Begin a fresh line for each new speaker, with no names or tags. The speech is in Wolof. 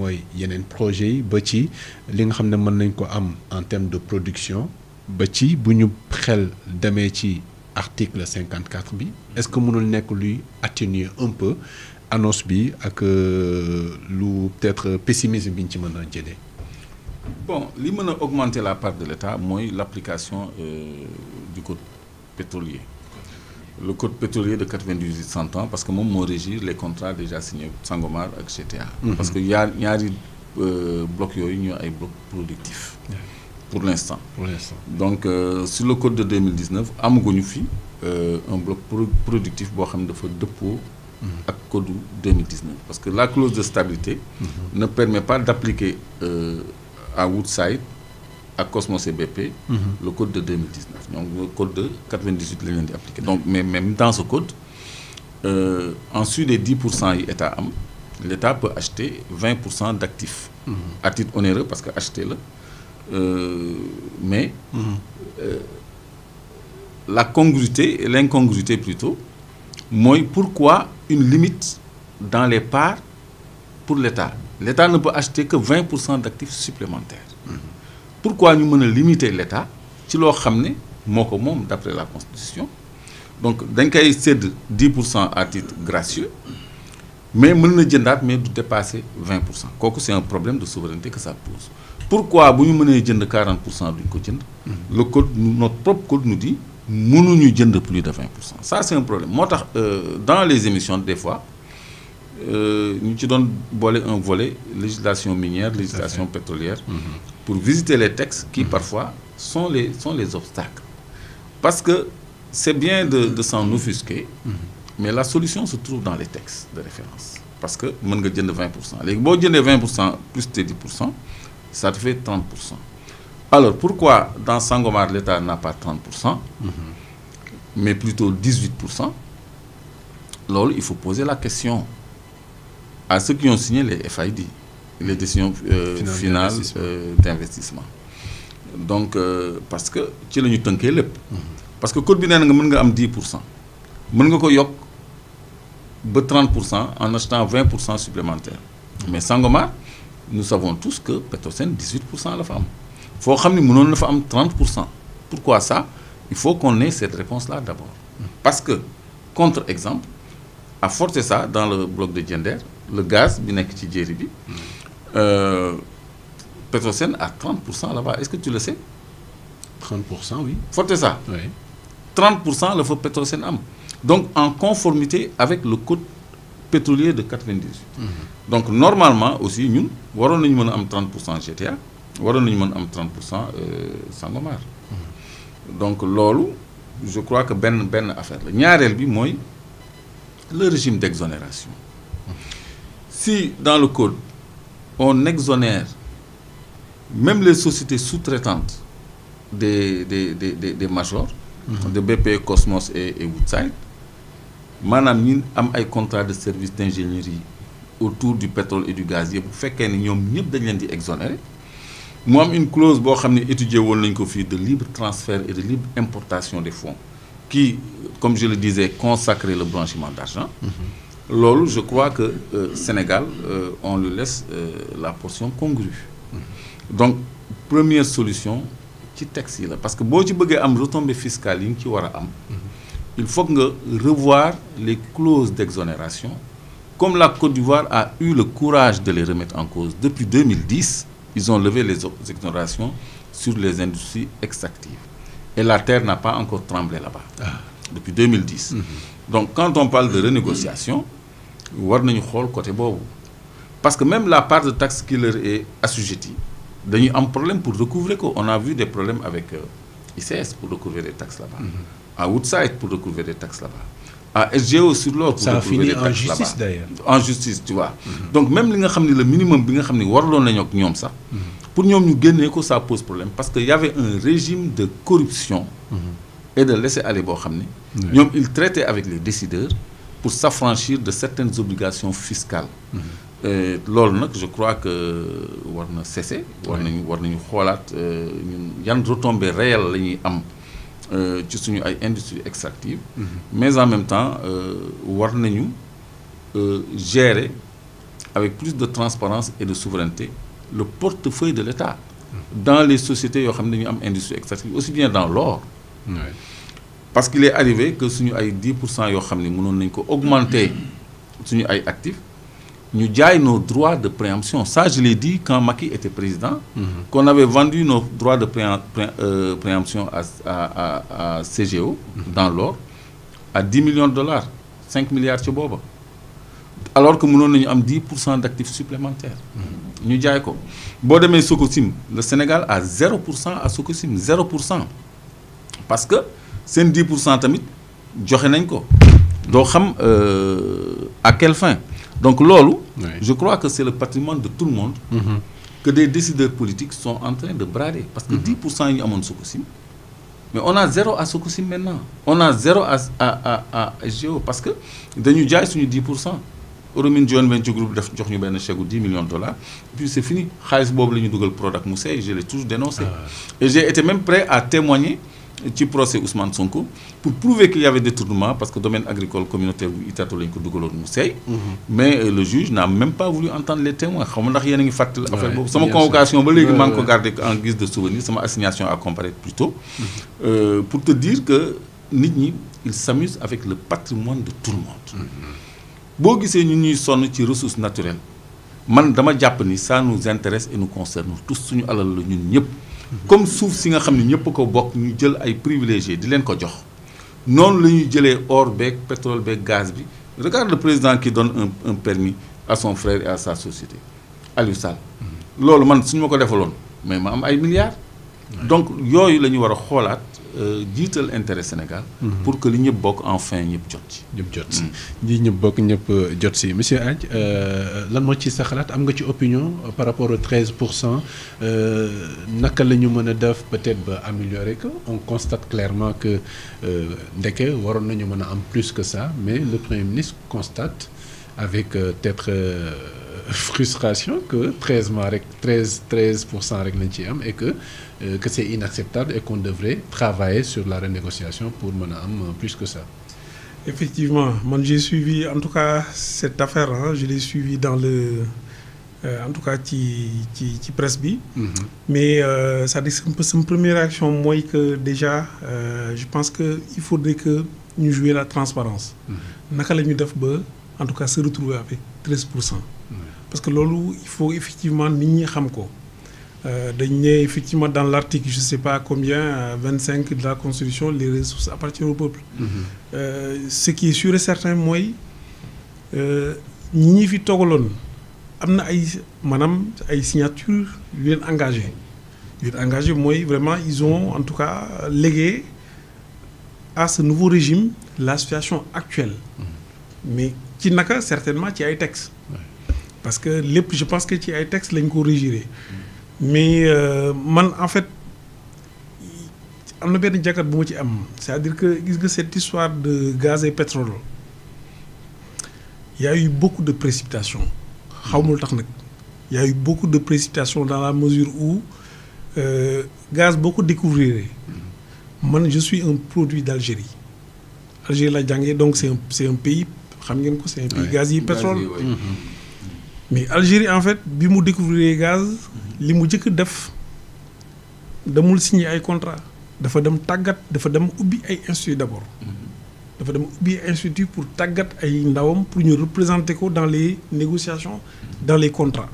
mooy yeneen projet yi ba ci li nga xam ne mën nañ ko am en termes de production ba ci bu ñu xel demee ci article 54 bi est-ce que mënul nekk luy atténuer un peu annonce bi ak lu peut-être pessimisme bi ñu ci mën a jëlee.
Bon li mën a augmenter la part de l'État mooy l'application du code pétrolier. Le code pétrolier de 98-100 ans parce que moom moo régir les contrats déjà signés Sangomar ak GTA. Parce que ñaari blocs yooyu ñoo ay blocs productifs. Pour l'instant. Donc sur le code de 2019 amaguñu fi un bloc productif boo xam ne dafa dëppoo ak code 2019 parce que la clause de stabilité ne permet pas d'appliquer à Woodside à Cosmos et BP le code de 2019 donc le code de 98 la leen di appliquer donc mais même dans ce code ensuite des 10% yi état am l'État peut acheter 20% d'actifs à titre onéreux parce que acheter la mais la congruité l'incongruité plutôt mooy pourquoi une limite dans les parts pour l'État l'État ne peut acheter que 20% d'actifs supplémentaires pourquoi ñu mën a limiter l'État ci loo xam ne moo ko moom d'après la Constitution donc dañ koy sédd 10% à titre gracieux mais mën na jëndaat mais du dépasser 20% kooku c'est un problème de souveraineté que ça pose pourquoi bu ñu mënee jënd 40% duñ ko jënd le code notre propre code nous dit mënuñu jënd plus de 20% ça c'est un problème moo tax dans les émissions des fois ñu ci doon boole un volet législation minière législation pétrolière pour visiter les textes qui parfois sont les obstacles parce que c'est bien de s'en offusquer mais la solution se trouve dans les textes de référence parce que mën nga jënd 20% léegi boo jëndee 20% plus tes 10% ça te fait 30%. Alors pourquoi dans Sangomar l'État n'a pas 30% mais plutôt 18%? Loolu il faut poser la question à ceux qui ont signé les FID, les décisions finales d'investissement. Donc parce que ci la ñu tënkee lépp. Parce que code bi nee na nga mën nga am 10%. Mën nga ko yokk ba 30% en achetant 20% supplémentaires. Mais Sangomar nous savons tous que Petrosen 18% la fa am. Foo xam ni mënoon na fa am 30%. Pourquoi ça? Il faut qu'on ait cette réponse-là d'abord. Parce que contre-exemple à forcer ça dans le bloc de Diender le gaz bi nekk ci jéeri bi Petrosen a 30% là-bas est-ce que tu le sais?
30% oui.
Forcer ça.
Oui.
30% la fa Petrosen am. Donc en conformité avec le code pétrolier de 98. Donc normalement aussi ñun waroon nañu mën a am 30% GTA waroon nañu mën a am 30% Sangomar. Donc loolu je crois que benn affaire la ñaareel bi mooy le régime d'exonération. Si dans le code on exonère même les sociétés sous-traitantes des majors de BP Cosmos et Woodside maanaam ñi am ay contrats de service d'ingénierie autour du pétrole et du gaz yëpp bu fekkee ne ñoom ñëpp dañ leen di exonérer mu am une clause boo xam ne étudier woon nañ ko fii de libre transfert et de libre importation des fonds qui comme je le disais consacrer le blanchiment d'argent. Loolu je crois que Sénégal on lui laisse la portion congrue. Donc première solution ci texte yi la parce que boo ci bëggee am retombées fiscales yi nga ci war a am il faut nga revoir les clauses d'exonération comme la Côte d'Ivoire a eu le courage de les remettre en cause depuis 2010 ils ont levé les exonérations sur les industries extractives et la terre n'a pas encore tremblé là-bas depuis 2010. Donc quand on parle de renégociation war nañu xool côté boobu parce que même la part de taxe qui leur est assujettie dañuy am problème pour recouvrer ko on a vu des problèmes avec ICS pour recouvrer des taxes là-bas à Woodside pour recouvrer des taxes là-bas à SGO sur l'or pour recouvrer des taxes là-bas. Ça a fini en justice d'ailleurs. En justice tu vois. Donc même li nga xam ne le minimum bi nga xam ne waraloon nañu ak ñoom sax pour ñoom ñu génnee ko ça pose problème parce que y avait un régime de corruption et de laisser-aller boo xam ne ñoom ils traitaient avec les décideurs pour s'affranchir de certaines obligations fiscales. Loolu nag je crois que war na cesser. war nañu xoolaat ñun yan retombées réelles la ñuy am ci suñu ay industries extractives. Mais en même temps war nañu gérer avec plus de transparence et de souveraineté le portefeuille de l'État dans les sociétés yoo xam ne dañu am industrie extractive aussi bien dans l'or. Parce qu'il est arrivé que suñu ay 10% yoo xam ne mënoon nañ ko augmenter suñu ay actifs ñu jaay nos droits de préemption. Ça je l'ai dit quand Macky était président, qu'on avait vendu nos droits de préemption à CGO dans l'or à 10 millions de dollars, 5 milliards ci booba, alors que mënoon nañu am 10% d'actifs supplémentaires. ñu jaay ko boo demee Sococim, le Sénégal a 0% à Sococim, 0%, parce que seen 10% tamit joxe nañ ko doo xam à quelle fin. Donc loolu, je crois que c'est le patrimoine de tout le monde que des décideurs politiques sont en train de brader, parce que 10% yi ñu amoon Sococim, mais on a 0 à Sococim maintenant, on a 0 à SGO, parce que dañu jaay suñu 10%. Euromine Joint Venture Group def jox ñu benn chèque de 10 millions de dollars, et puis c'est fini. Xaalis boobu la ñu dugal Prodac mu seey, je l'ai toujours dénoncé. Et j'ai été même prêt à témoigner ci procès Ousmane Sonko pour prouver qu'il y avait détournement, parce que domaine agricole communautaire bu Itato lañ ko dugaloon mu seey. Mais le juge n'a même pas voulu entendre les témoins. Xam nga ndax yéen a ngi fàttali affaire boobu. Sama convocation ba léegi maa ngi ko garder en guise de souvenir, sama assignation à comparaître plus tôt, pour te dire que nit ñi ils s'amusent avec le patrimoine de tout le monde. Boo gisee ñun ñuy sonn ci ressources naturelles, man dama jàpp ni ça nous intéresse et nous concerne tous, suñu alal la ñun ñëpp. Comme suuf si nga xam ne ñëpp ko bokk ñu jël ay privilégiés di leen ko jox, noonu la ñuy jëlee or beeg pétrole beeg gaz bi. Regarde le président qui donne un permis à son frère et à sa société, Aliou Sall. Loolu man suñu ma ko defaloon mais ma am ay milliards. Donc yooyu la ñu war a xoolaat, jiital intérêt Sénégal pour que li ñëpp bokk enfin ñëpp jot ci.
ñëpp jot si ñi ñëpp bokk ñëpp jot si. Monsieur Adj, lan moo ci sa xalaat, am nga ci opinion par rapport aux 13%, naka la ñu mën a def peut-être ba améliorer que on constate clairement que ndeke waroon nañu mën a am plus que ça, mais le Premier ministre constate avec peut-être frustration que 13% rek lañ ci am, et que c'est inacceptable et qu'on devrait travailler sur la renégociation pour mën a am plus que ça.
Effectivement, moi j'ai suivi en tout cas cette affaire, je l'ai suivi dans le en tout cas ci presse bi. Mais ça dit un peu sama première réaction mooy que déjà je pense que il faudrait que ñu jouer la transparence. Naka la ñu def ba en tout cas se retrouver avec 13%. Parce que loolu il faut effectivement nit ñi xam ko. Dañ ne effectivement dans l'article je sais pas combien 25 de la Constitution, les ressources appartiennent au peuple. Ce qui est sûr et certain mooy ñi fi toogaloon am na ay maanaam ay signature yu leen engagé mooy vraiment ils ont en tout cas légué à ce nouveau régime la situation actuelle. Mais ci naka certainement ci ay textes. Parce que lépp je pense que ci ay textes lañ ko régiré. Mais man en fait am na benn jàkkaat bu ma ci am, c'est-à-dire que gis nga cette histoire de gaz et pétrole, il y a eu beaucoup de précipitations. Xawmul tax nag il y a eu beaucoup de précipitations dans la mesure où gaz boo ko découvrir, man je suis un produit d'Algérie. Algérie la jàngee, donc c'est un pays, xam ngeen ko, c'est un pays gazier pétrole. Mais Algérie en fait bi mu découvrir gaz, li mu jëkk def demul signer ay contrat, dafa dem tàggat, dafa dem ubbi ay institut d'abord. Dafa dem ubbi ay institut pour tàggat ay ndawam pour ñu représenter ko dans les négociations, dans les contrats.